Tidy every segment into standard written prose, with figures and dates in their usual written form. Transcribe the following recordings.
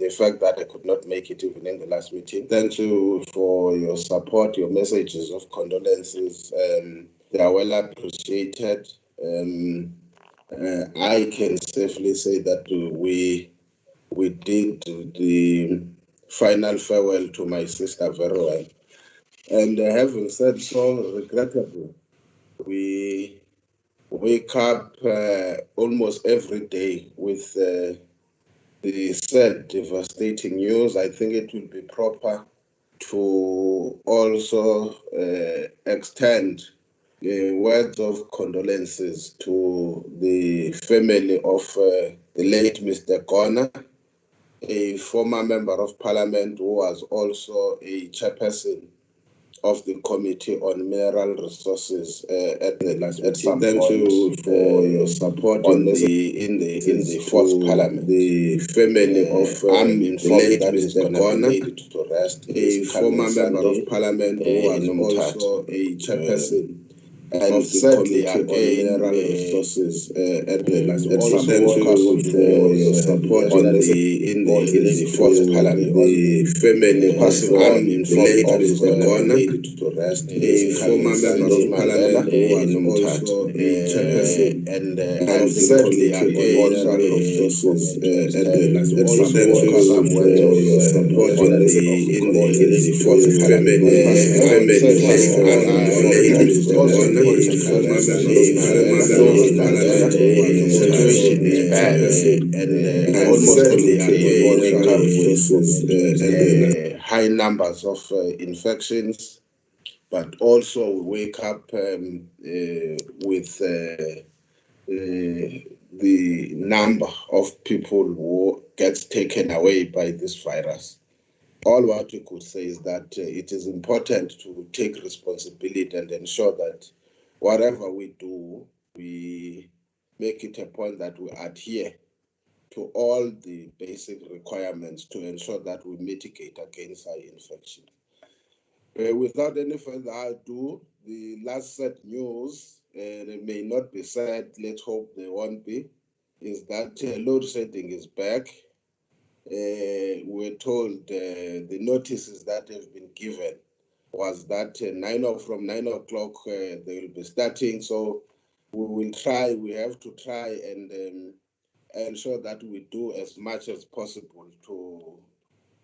the fact that I could not make it even in the last meeting. Thank you for your support, your messages of condolences. They are well appreciated. I can safely say that we did the final farewell to my sister very well. And having said so, regrettable, we wake up almost every day with the sad, devastating news. I think it will be proper to also extend words of condolences to the family of the late Mr. Gona, a former member of parliament who was also a chairperson of the Committee on Mineral Resources at some point. Thank you for your support in the fourth parliament. The family of I'm informed that is going to be laid to rest. A former member of parliament who was also a chairperson and sadly again resources at the last. Thank you for your support in the fourth parliament. The family passing on the late Mr. Gona to rest. A former member of parliament who was also a chairperson and sadly again resources at the last. Thank you for your support in the fourth parliament. Family passing on the late Mr. Gona. Situation is bad and almost every day high numbers of infections, but also we wake up with the number of people who gets taken away by this virus. All what we could say is that it is important to take responsibility and ensure that whatever we do, we make it a point that we adhere to all the basic requirements to ensure that we mitigate against high infection. Without any further ado, the last sad news, it may not be sad, let's hope they won't be, is that load shedding is back. We're told the notices that have been given was that from 9 o'clock they will be starting. So we have to try and ensure that we do as much as possible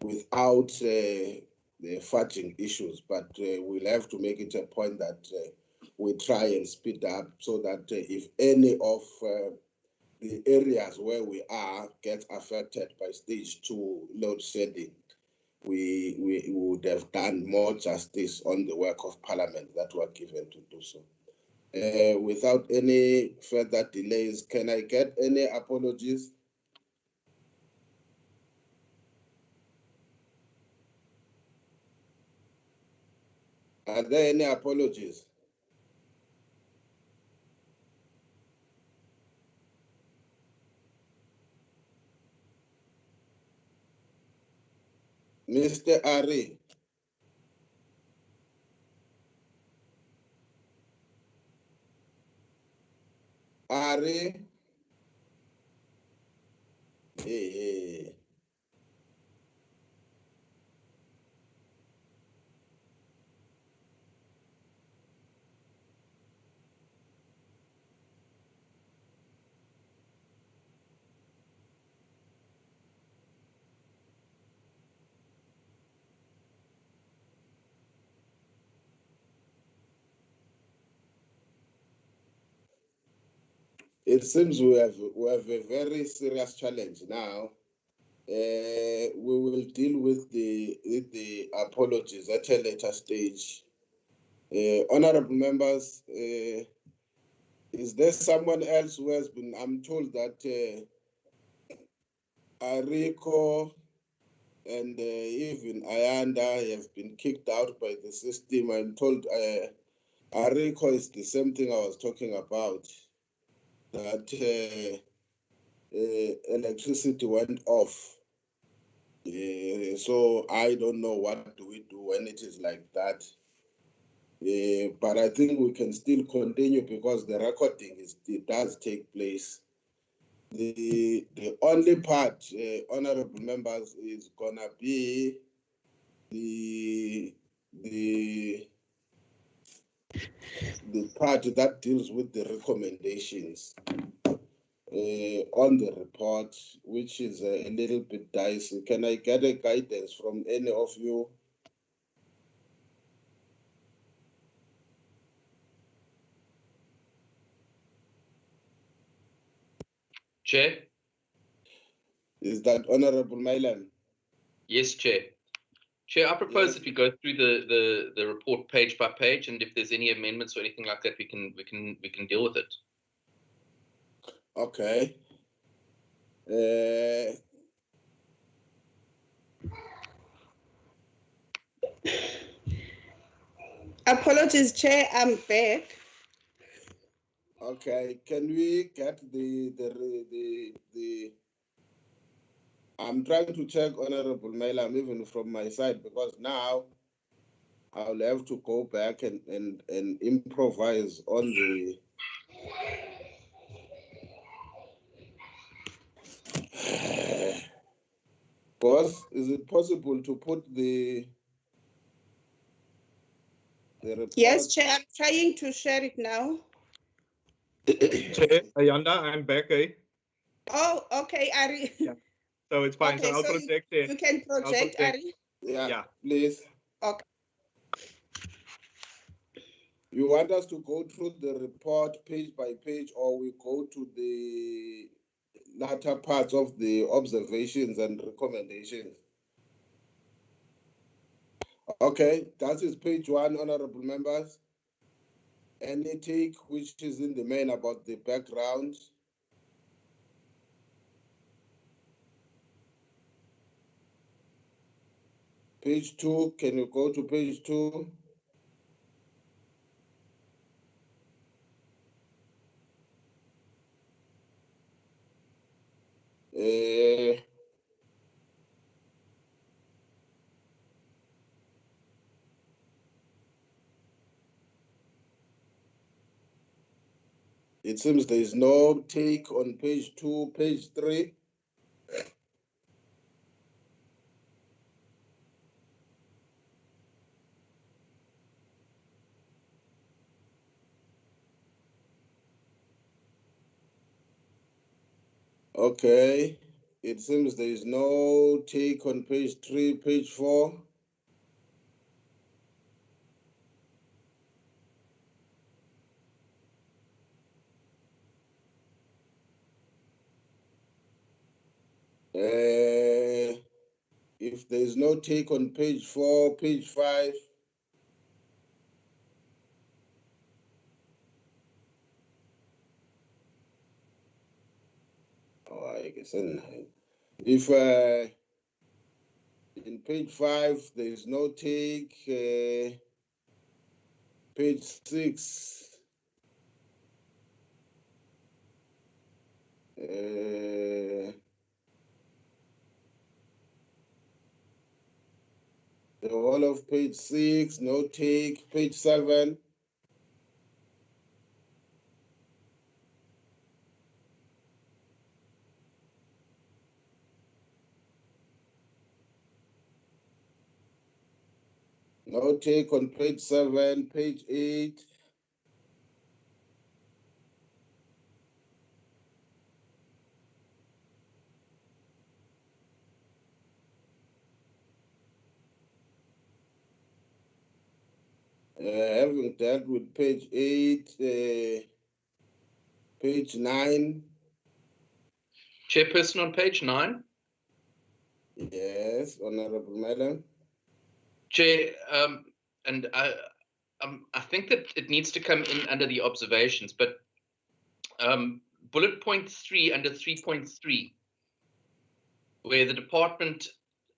without the fudging issues, but we'll have to make it a point that we try and speed up so that if any of the areas where we are get affected by stage 2 load shedding, we would have done more justice on the work of parliament that were given to do so. Without any further delays, can I get any apologies? Are there any apologies? Mr. Ari. Ari. Hey. It seems we have a very serious challenge now. We will deal with the apologies at a later stage. Honorable members, is there someone else who has been? I'm told that Ariko and even Ayanda have been kicked out by the system. I'm told Ariko is the same thing I was talking about, that electricity went off. So I don't know what do we do when it is like that. But I think we can still continue because the recording it does take place. the only part, honorable members, is gonna be the part that deals with the recommendations on the report, which is a little bit dicey. Can I get a guidance from any of you? Chair? Is that Honorable Mailan? Yes, Chair. Chair, I propose Yes. that we go through the report page by page, and if there's any amendments or anything like that, we can deal with it. Okay. Apologies, Chair, I'm back. Okay, can we get the I'm trying to check Honorable Mailam even from my side, because now I'll have to go back and improvise on the boss. Is it possible to put the report? Yes, Chair, I'm trying to share it now. Chair, Ayanda, I'm back, eh? Oh, okay, Ari. Yeah. So it's fine. Okay, so I'll so project it. you can project, Ari. Yeah, please. Okay. You want us to go through the report page by page, or we go to the latter parts of the observations and recommendations? Okay, that is page 1, honorable members. Any take which is in the main about the background? Page 2, can you go to page 2? It seems there is no take on page 2, page 3. Okay, it seems there is no take on page 3, page 4. If there is no take on page 4, page 5. Oh, I guess if in page 5 there is no take, page 6. The whole of page 6, no take, page 7. No take on page 7, page 8. Having dealt with page 8, page 9. Chairperson, on page 9. Yes, Honorable Madam. Chair, and I think that it needs to come in under the observations, but bullet point 3 under 3.3, where the department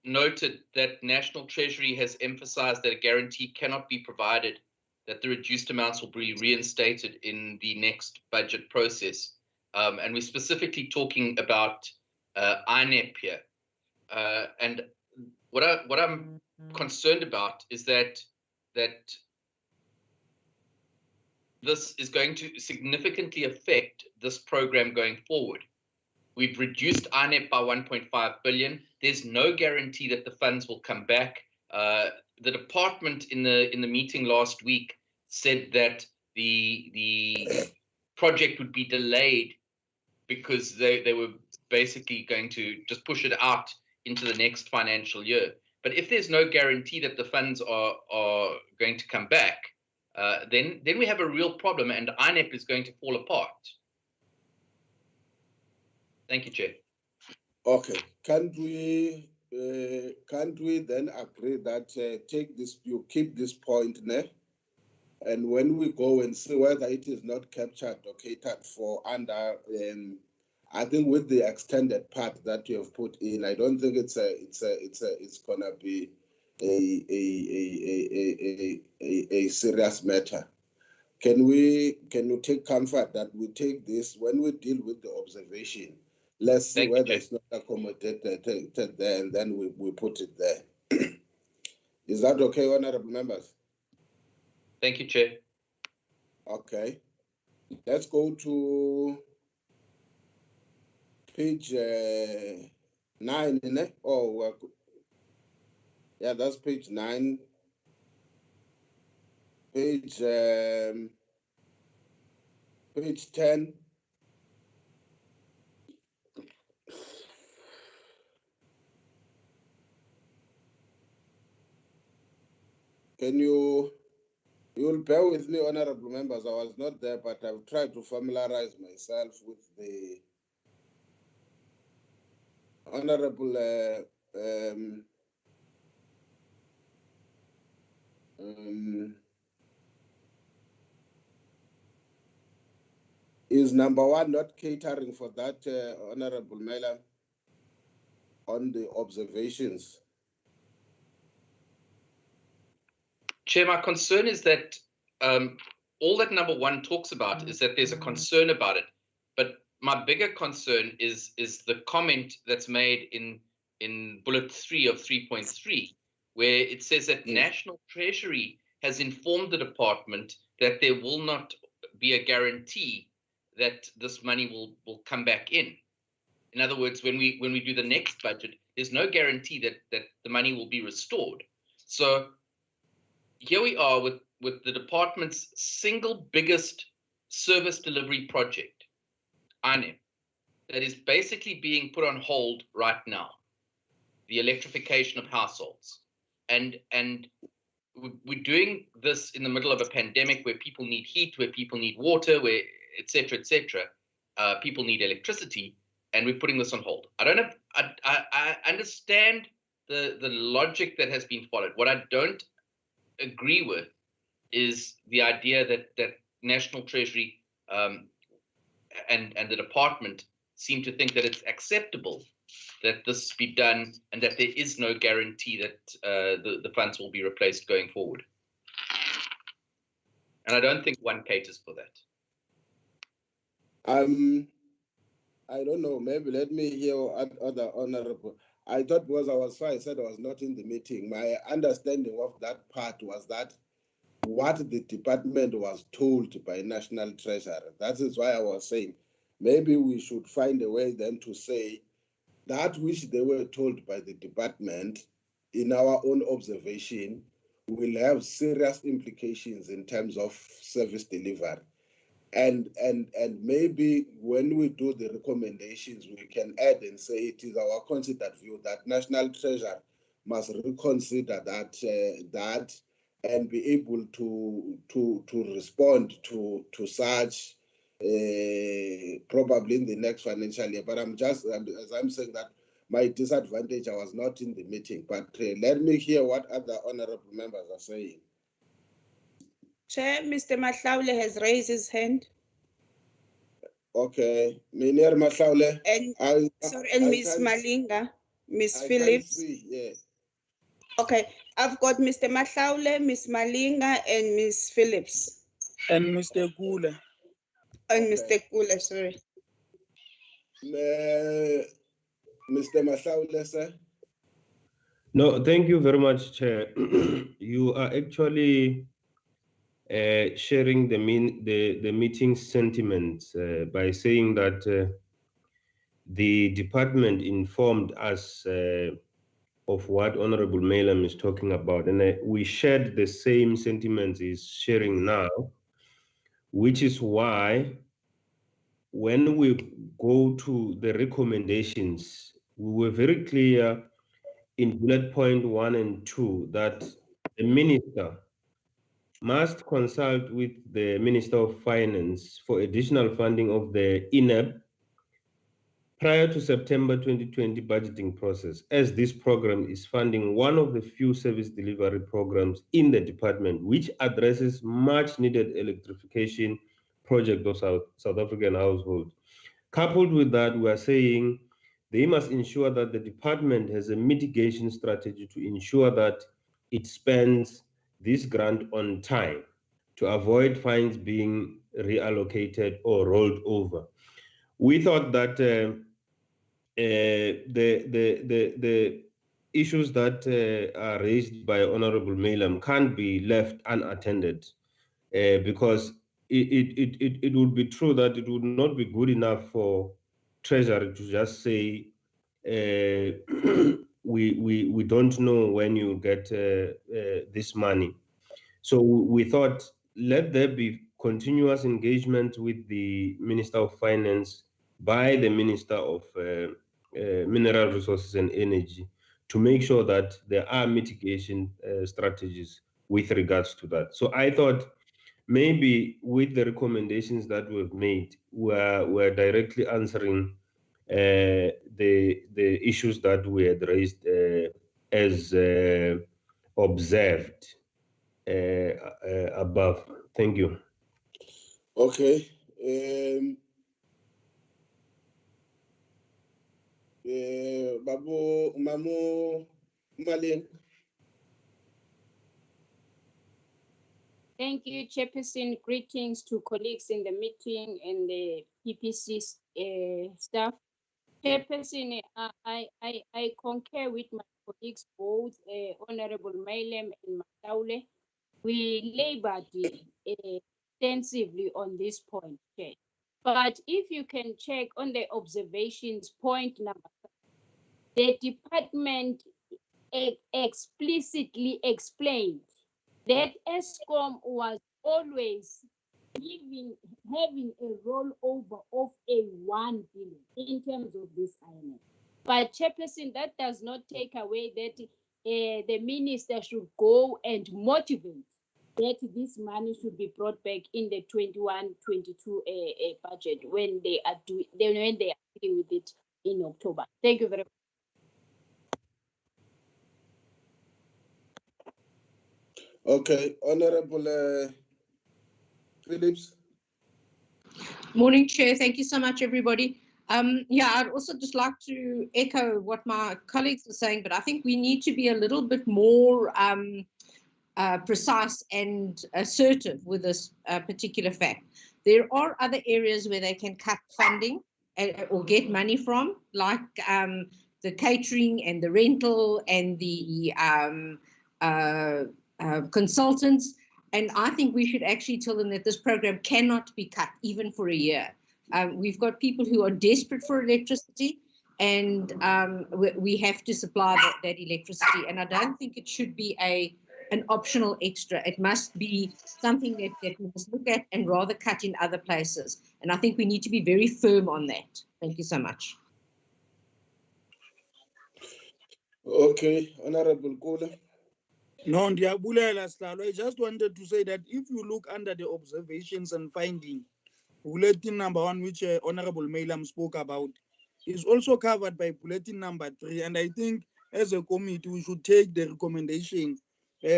noted that National Treasury has emphasized that a guarantee cannot be provided, that the reduced amounts will be reinstated in the next budget process. And we're specifically talking about INEP here. And what I'm concerned about is that this is going to significantly affect this program going forward. We've reduced INEP by 1.5 billion. There's no guarantee that the funds will come back. The department in the meeting last week said that the project would be delayed because they were basically going to just push it out into the next financial year. But if there's no guarantee that the funds are going to come back, then we have a real problem, and INEP is going to fall apart. Thank you, Chair. Okay, can't we then agree that take this, you keep this point there, and when we go and see whether it is not captured or catered for under, I think with the extended part that you have put in, I don't think it's gonna be a serious matter. Can you take comfort that we take this when we deal with the observation? Let's see whether it's not accommodated there, and then we put it there. Is that okay, honorable members? Thank you, Chair. Okay. Let's go to page 9, isn't it? Oh, yeah, that's page 9. Page 10. You'll bear with me, honorable members. I was not there, but I've tried to familiarize myself with the honorable is number 1 not catering for that, honorable Mela, on the observations? Chair, my concern is that all that number 1 talks about is that there's a concern about it. But my bigger concern is the comment that's made in bullet 3 of 3.3, where it says that National Treasury has informed the department that there will not be a guarantee that this money will come back in. In other words, when we do the next budget, there's no guarantee that the money will be restored. So here we are with the department's single biggest service delivery project, INEP, that is basically being put on hold right now, the electrification of households. And we're doing this in the middle of a pandemic where people need heat, where people need water, where et cetera, people need electricity, and we're putting this on hold. I understand the logic that has been followed. What I don't agree with is the idea that National Treasury and the department seem to think that it's acceptable that this be done and that there is no guarantee that the funds will be replaced going forward. And I don't think one caters for that. I don't know, maybe let me hear other honorable. I thought because I was I said I was not in the meeting. My understanding of that part was that what the department was told by National Treasury. That is why I was saying maybe we should find a way then to say that which they were told by the department in our own observation will have serious implications in terms of service delivery. And maybe when we do the recommendations, we can add and say it is our considered view that National Treasury must reconsider that and be able to respond to such probably in the next financial year. But as I'm saying that my disadvantage, I was not in the meeting. But let me hear what other honorable members are saying. Chair, Mr. Mahlaule has raised his hand. Okay, Miner Mahlaule. And Miss Malinga, Miss Phillips. See, yeah. Okay, I've got Mr. Mahlaule, Miss Malinga, and Miss Phillips. And Mr. Gula. And Mr. Kula, sorry. Mr. Mahlaule, sir. No, thank you very much, Chair. You are actually sharing the meeting sentiments by saying that the department informed us of what Honorable Malam is talking about, and we shared the same sentiments he's sharing now, which is why when we go to the recommendations, we were very clear in bullet point 1 and 2 that the minister must consult with the Minister of Finance for additional funding of the INEP prior to September 2020 budgeting process, as this program is funding one of the few service delivery programs in the department which addresses much needed electrification project of South African households. Coupled with that, we are saying they must ensure that the department has a mitigation strategy to ensure that it spends this grant on time to avoid funds being reallocated or rolled over. We thought that the issues that are raised by Honorable Malam can't be left unattended because it would be true that it would not be good enough for Treasury to just say we don't know when you get this money. So we thought let there be continuous engagement with the Minister of Finance by the Minister of Mineral Resources and Energy to make sure that there are mitigation strategies with regards to that. So I thought maybe with the recommendations that we've made, we're directly answering the issues that we had raised as observed above. Thank you. Okay. Babu Mamu Malin. Thank you, Chairperson. Greetings to colleagues in the meeting and the PPC staff. Chairperson, I concur with my colleagues, both Honorable Malam and Mataule. We labored extensively on this point, Chair. But if you can check on the observations, point number 5, the department explicitly explained that ESCOM was always having a rollover of a 1 billion in terms of this IMF. But Chairperson, that does not take away that the minister should go and motivate that this money should be brought back in the 21-22 budget when they are dealing with it in October. Thank you very much. Okay, Honorable Phillips. Morning, Chair. Thank you so much, everybody. Yeah, I'd also just like to echo what my colleagues are saying, but I think we need to be a little bit more precise and assertive with this particular fact. There are other areas where they can cut funding or get money from, like the catering and the rental and the consultants. And I think we should actually tell them that this program cannot be cut even for a year. We've got people who are desperate for electricity, and we have to supply that electricity. And I don't think it should be an optional extra. It must be something that we must look at and rather cut in other places. And I think we need to be very firm on that. Thank you so much. Okay, Honorable Kula. No, Ndiabulela Slalo. I just wanted to say that if you look under the observations and finding, bulletin number 1, which Honorable Malam spoke about, is also covered by bulletin number 3. And I think as a committee, we should take the recommendation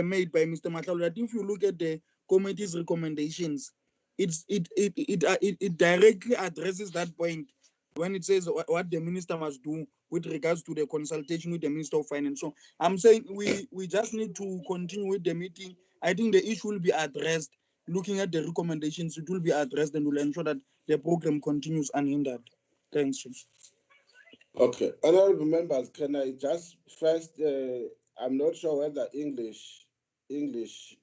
made by Mr. Matlaula, that if you look at the committee's recommendations, it directly addresses that point when it says what the minister must do with regards to the consultation with the Minister of Finance. So I'm saying we just need to continue with the meeting. I think the issue will be addressed. Looking at the recommendations, it will be addressed and will ensure that the program continues unhindered. Thanks. Okay, honorable members, can I just first, I'm not sure whether English is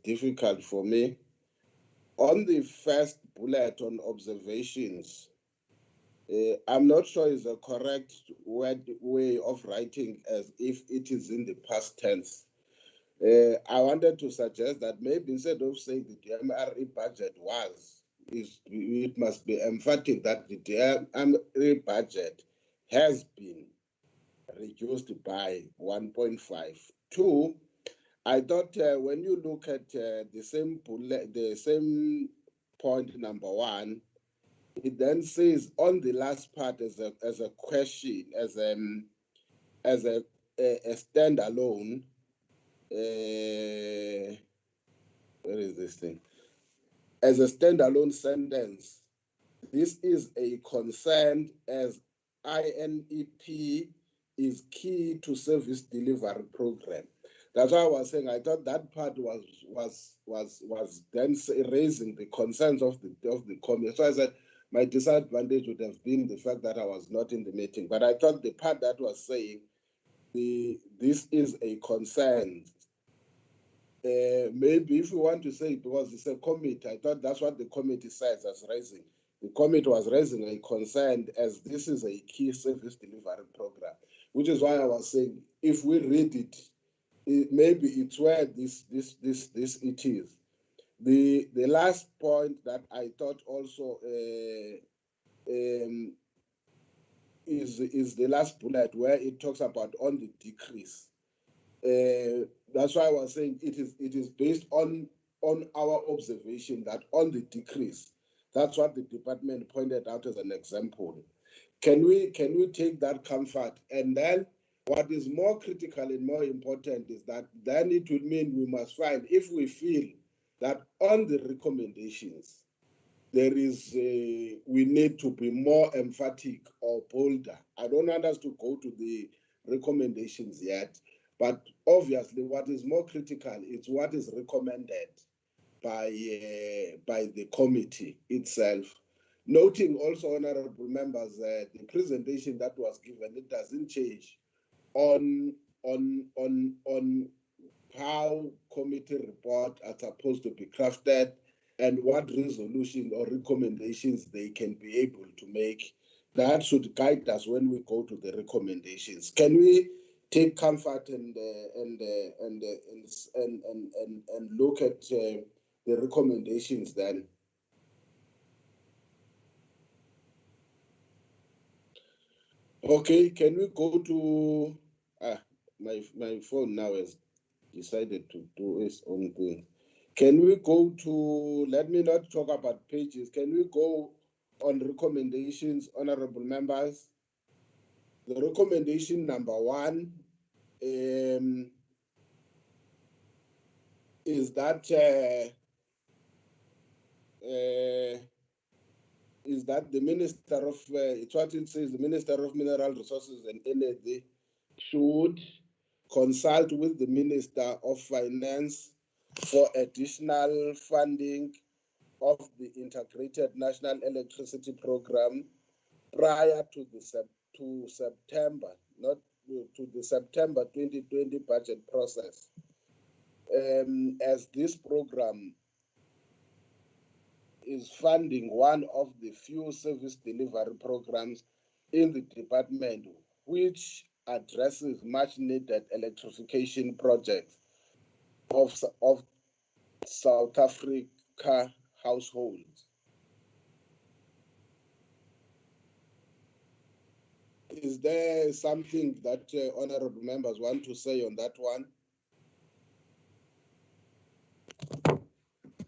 difficult for me. On the first bullet on observations, I'm not sure is a correct way of writing as if it is in the past tense. I wanted to suggest that maybe instead of saying the DMRE budget it must be emphatic that the DMRE budget has been reduced by 1.5. Two, I thought when you look at the same point number one, it then says on the last part as a question, as a standalone. Where is this thing? As a standalone sentence, this is a concern as INEP is key to service delivery program. That's why I was saying I thought that part was then raising the concerns of the committee. So I said my disadvantage would have been the fact that I was not in the meeting. But I thought the part that was saying this is a concern. Maybe if you want to say because it's a committee, I thought that's what the committee says as raising. The committee was raising a concern as this is a key service delivery program, which is why I was saying if we read it, maybe it's where this it is. The last point that I thought also is the last bullet where it talks about on the decrease. That's why I was saying it is based on our observation that on the decrease, that's what the department pointed out as an example. Can we take that comfort? And then what is more critical and more important is that then it would mean we must find, if we feel that on the recommendations, there is we need to be more emphatic or bolder. I don't want us to go to the recommendations yet, but obviously what is more critical is what is recommended by the committee itself. Noting also, honorable members, the presentation that was given, it doesn't change on how committee report are supposed to be crafted and what resolution or recommendations they can be able to make. That should guide us when we go to the recommendations. Can we take comfort and look at the recommendations then? Okay, can we go to my phone now has decided to do its own thing. Can we go to, let me not talk about pages, can we go on recommendations, honorable members? The recommendation number one is that the Minister of, it's what it says, the Minister of Mineral Resources and Energy should consult with the Minister of Finance for additional funding of the Integrated National Electricity Program prior to September, not to the September 2020 budget process. As this program is funding one of the few service delivery programs in the department which addresses much needed electrification projects of South Africa households. Is there something that honorable members want to say on that one?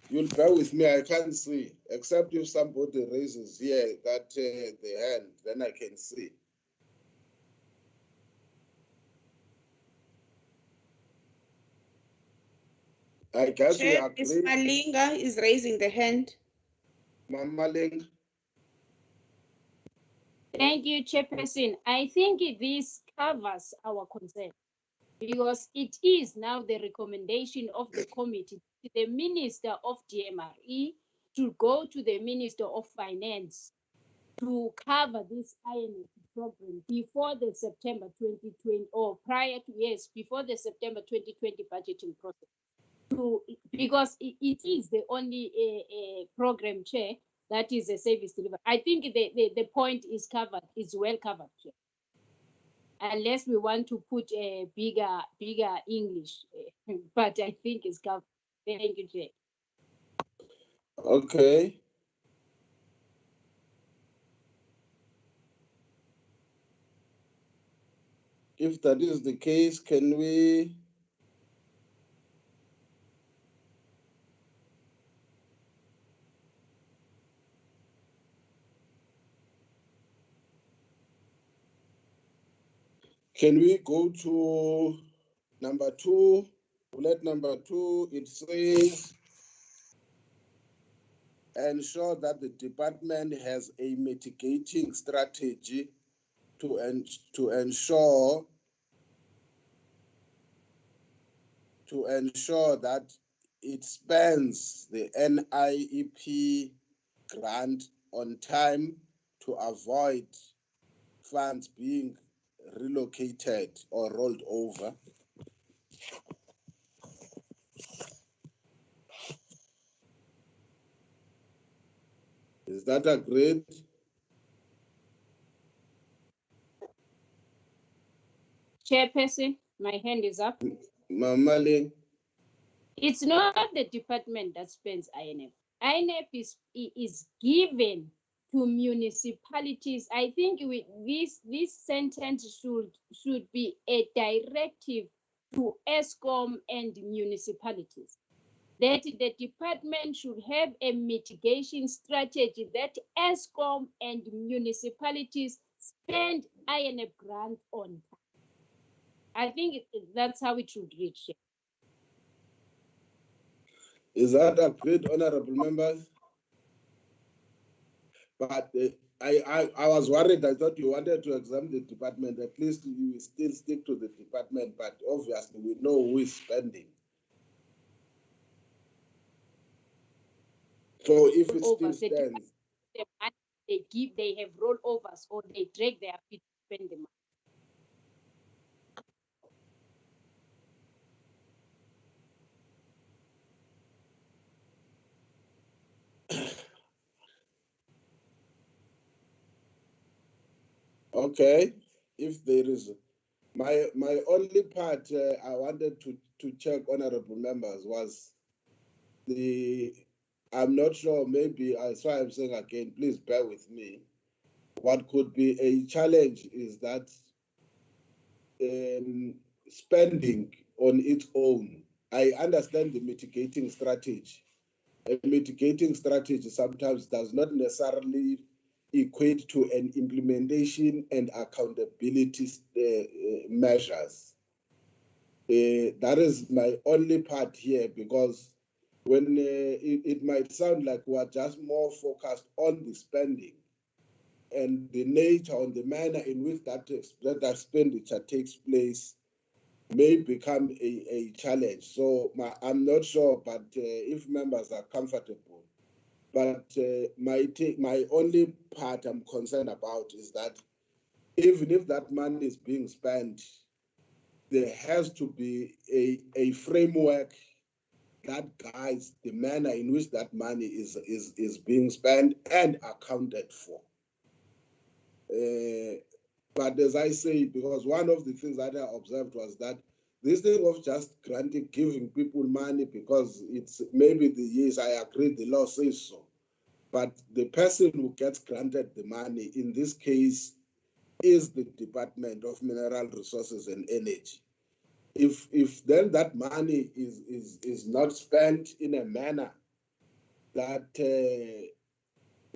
You'll bear with me, I can't see, except if somebody raises here that the hand, then I can see. I guess Chair, we Ms. agree. Malinga is raising the hand. Mama Ling. Thank you, Chairperson. I think this covers our concern because it is now the recommendation of the committee to the Minister of DMRE to go to the Minister of Finance to cover this INF program before the September 2020 or prior to, yes, before the September 2020 budgeting process. because it is the only program, Chair, that is a service delivery. I think the point is covered, is well covered, Chair. Unless we want to put a bigger English, but I think it's covered. Thank you, Chair. Okay. If that is the case, can we go to number 2? Bullet number 2, it says, ensure that the department has a mitigating strategy to ensure that it spends the NIEP grant on time to avoid funds being relocated or rolled over. Is that agreed? Chairperson, my hand is up. Mamali? It's not the department that spends INF. INF is given to municipalities. I think this sentence should be a directive to ESCOM and municipalities, that the department should have a mitigation strategy that ESCOM and municipalities spend INF grant on time. I think that's how it should reach. Is that agreed, honorable members? But I was worried. I thought you wanted to examine the department. At least you will still stick to the department, but obviously we know who is spending. So if it still stands, the money they have rollovers or they drag their feet to spend the money. okay. If there is my only part I wanted to check, honorable members, was I'm not sure, maybe that's why I'm saying again, please bear with me. What could be a challenge is that spending on its own. I understand the mitigating strategy. A mitigating strategy sometimes does not necessarily equate to an implementation and accountability measures. That is my only part here, because when it might sound like we're just more focused on the spending and the nature, on the manner in which that expenditure takes place, may become a challenge. So I'm not sure, but if members are comfortable. But my only part I'm concerned about is that even if that money is being spent, there has to be a framework that guides the manner in which that money is being spent and accounted for. But as I say, because one of the things that I observed was that this thing of just giving people money because it's maybe the years, I agree, the law says so. But the person who gets granted the money in this case is the Department of Mineral Resources and Energy. If then that money is not spent in a manner that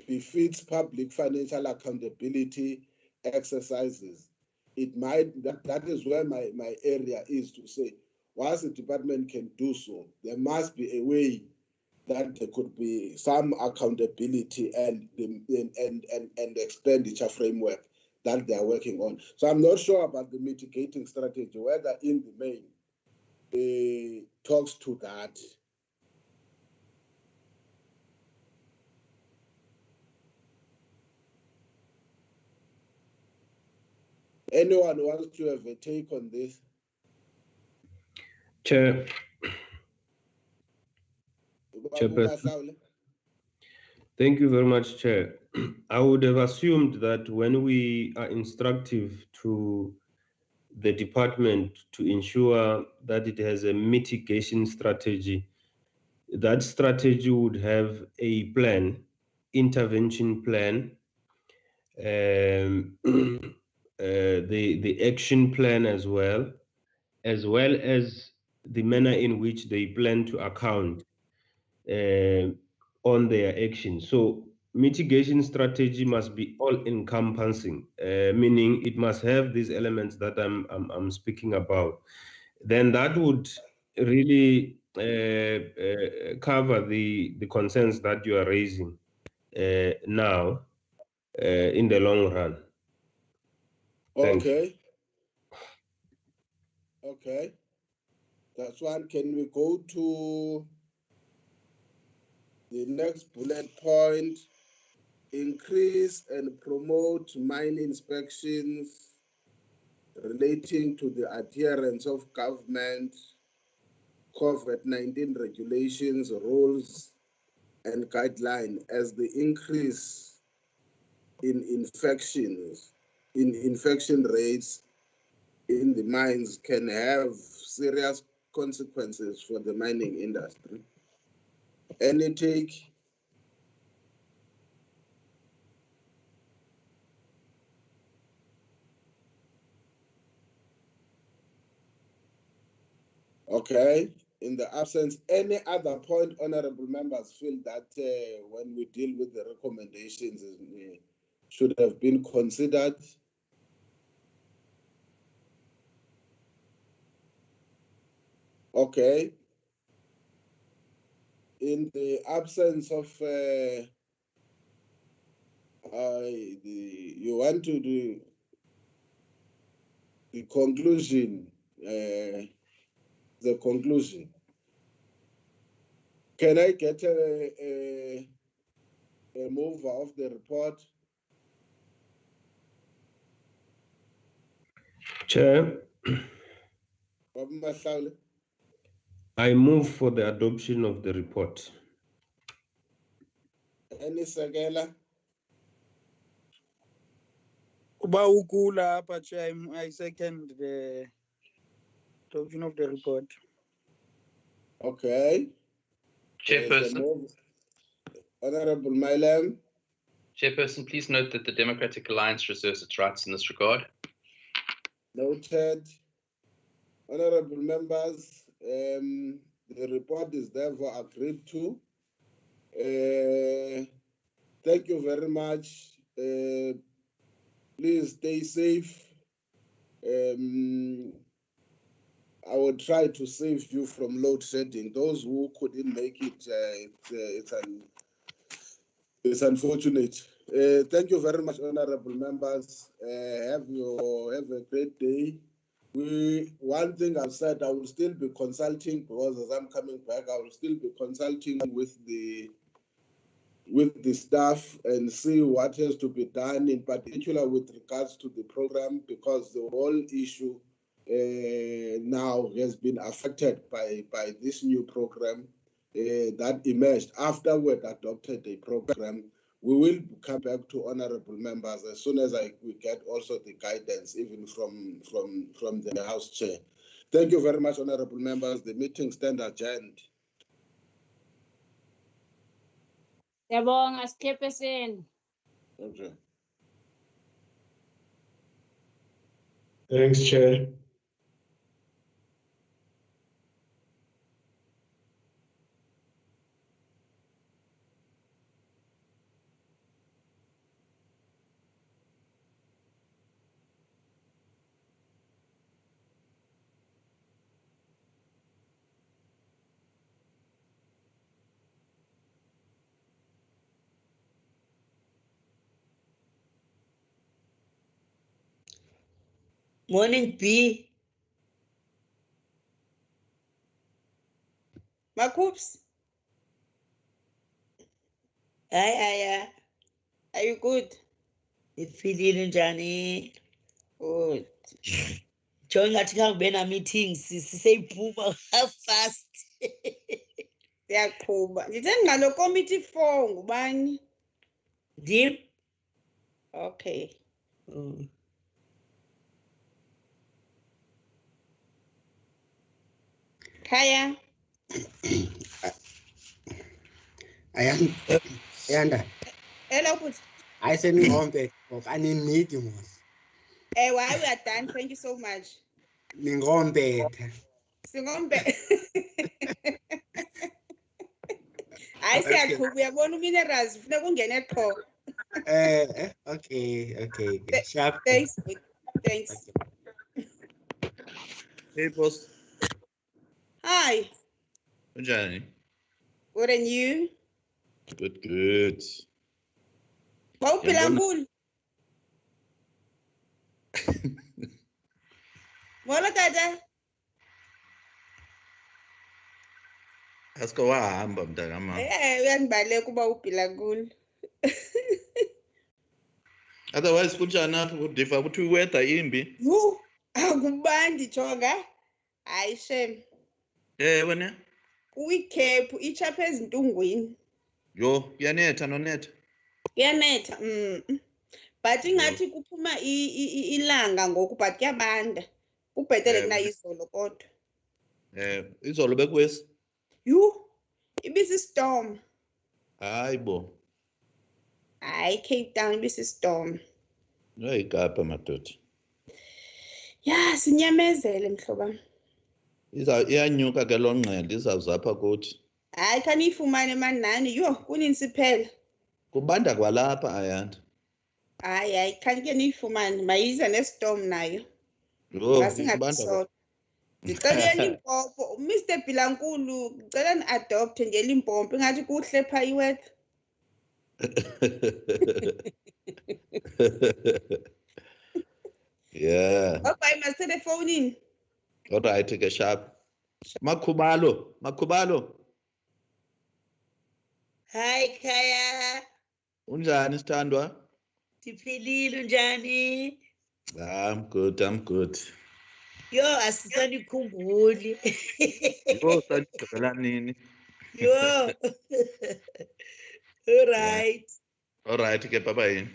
befits public financial accountability exercises, it might, that is where my area is to say, whilst the department can do so, there must be a way that there could be some accountability and expenditure framework that they are working on. So I'm not sure about the mitigating strategy, whether in the main talks to that. Anyone wants to have a take on this? Chair, Chairperson. Thank you very much, Chair. I would have assumed that when we are instructive to the department to ensure that it has a mitigation strategy, that strategy would have a plan, intervention plan, the action plan as well as the manner in which they plan to account on their action. So mitigation strategy must be all encompassing, meaning it must have these elements that I'm speaking about. Then that would really cover the concerns that you are raising now in the long run. Thank you. Okay. That's one. Can we go to the next bullet point? Increase and promote mine inspections relating to the adherence of government COVID-19 regulations, rules, and guidelines as the increase in infection rates in the mines can have serious consequences for the mining industry. Any take? Okay. In the absence, any other point, honorable members feel that when we deal with the recommendations should have been considered? Okay. In the absence of you want to do the conclusion, Can I get a mover of the report? Chair, I move for the adoption of the report. Any Sagela? Uba ukula apha, Chair, I second the adoption of the report. Okay. Chairperson. Honorable Milam. Chairperson, please note that the Democratic Alliance reserves its rights in this regard. Noted. Honorable members, the report is therefore agreed to. Thank you very much. Please stay safe. I will try to save you from load shedding. Those who couldn't make it, it's unfortunate. Thank you very much, honorable members. Have a great day. One thing I've said, I will still be consulting, because as I'm coming back, I will still be consulting with the staff and see what has to be done, in particular with regards to the program, because the whole issue now has been affected by this new program that emerged after we adopted the program. We will come back to honorable members as soon as we get also the guidance, even from the House Chair. Thank you very much, honorable members. The meeting stands adjourned. Siyabonga, Chairperson. Okay. Thanks, Chair. Morning, B. Makoops, Hi. are you good? Ifilile njani? Good. Joy ngathi kangibena meetings siseyiphuma fast. Siyaqhuba. Ndithe ngalo committee 4 ngubani? Ndim. Okay. Mm. Khaya. Ayanda, Hello, Put. I send you home back of an meeting was. Why we are done. Thank you so much. Ningombe. Singombe. Hayi siyaqhuba uyabona minerals funeka ungene qho. Okay. Sharp. Thanks. Thanks. Hey boss, Hi. unjani? What are you? Good. Bawuphila Yabona- nkulu. Molo tata. Asike wahamba mntakama. Uyandibaleka uba uphila nkulu. Otherwise kunjani apha kudiva ukuthi iweather imbi? Yho, akubandi jonga. Hayi shem. Wena? Uyikhephu ichapha ezintungwini. Yo, kuyanetha nonetha. Kuyanetha. But ingathi kuphuma ilanga ngoku but kuyabanda. Kubhetele kunayizolo kodwa. Izolo bekwesi. Yho, ibisistorm. Hayibo. Hayi Cape Town ibisistorm. Noyikapa madoda. Ya, sinyamezele mhloba. Iyanyuka ke lo ngqele izawuzapha kuthi. Hayi kaniyifumane manani. Yho, kunini siphela. Kubanda kwalapha Ayanda. Hayi khanike niyifumane. Mayize nestorm nayo. Yo, Singakusodwa. Ndicela Limpopo. Mr. Bilankulu, ngicela ni-adopte ngeLimpopo. Ingathi kuhle phaa iweather. Yeah. Okay, masithethe efowunini. Alright ke sharp. Makhubalo. Hi Khaya. Unjani sithandwa? Ndiphilile unjani? I'm good. Yo, asisanikhumbuli. Yo, sanigqibela nini? Yo. All right. Alright ke bye.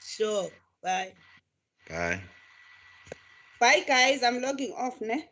Sure. Bye. Bye. Bye guys, I'm logging off ne.